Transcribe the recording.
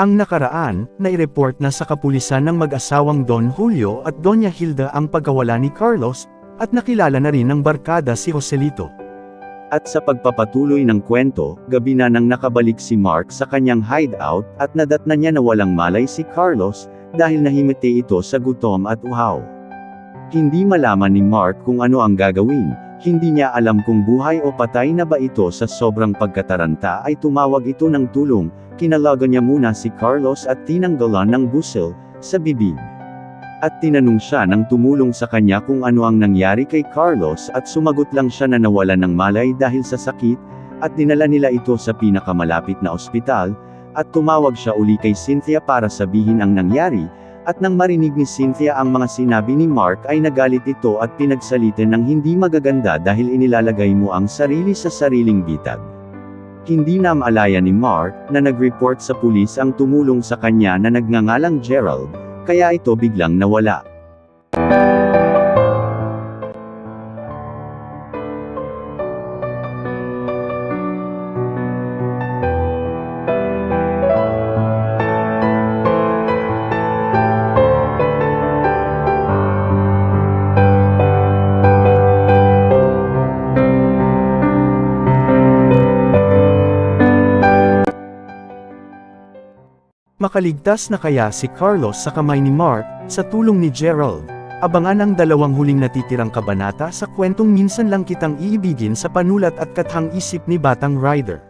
Ang nakaraan, nai-report na sa kapulisan ng mag-asawang Don Julio at Doña Hilda ang pagkawala ni Carlos, at nakilala na rin ng barkada si Joselito. At sa pagpapatuloy ng kwento, gabi na nang nakabalik si Mark sa kanyang hideout, at nadatnan niya na walang malay si Carlos, dahil nahimiti ito sa gutom at uhaw. Hindi malaman ni Mark kung ano ang gagawin, hindi niya alam kung buhay o patay na ba ito. Sa sobrang pagkataranta ay tumawag ito ng tulong, kinalagan niya muna si Carlos at tinanggalan ng busil sa bibig. At tinanong siya ng tumulong sa kanya kung ano ang nangyari kay Carlos, at sumagot lang siya na nawalan ng malay dahil sa sakit, at dinala nila ito sa pinakamalapit na ospital, at tumawag siya uli kay Cynthia para sabihin ang nangyari, at nang marinig ni Cynthia ang mga sinabi ni Mark ay nagalit ito at pinagsalitan ng hindi magaganda dahil inilalagay mo ang sarili sa sariling bitag. Hindi na maalaya ni Mark, na nag-report sa pulis ang tumulong sa kanya na nagngangalang Gerald, kaya ito biglang nawala. Makaligtas na kaya si Carlos sa kamay ni Mark, sa tulong ni Gerald? Abangan ang dalawang huling natitirang kabanata sa kwentong Minsan Lang Kitang Iibigin sa panulat at kathang isip ni Batang Rider.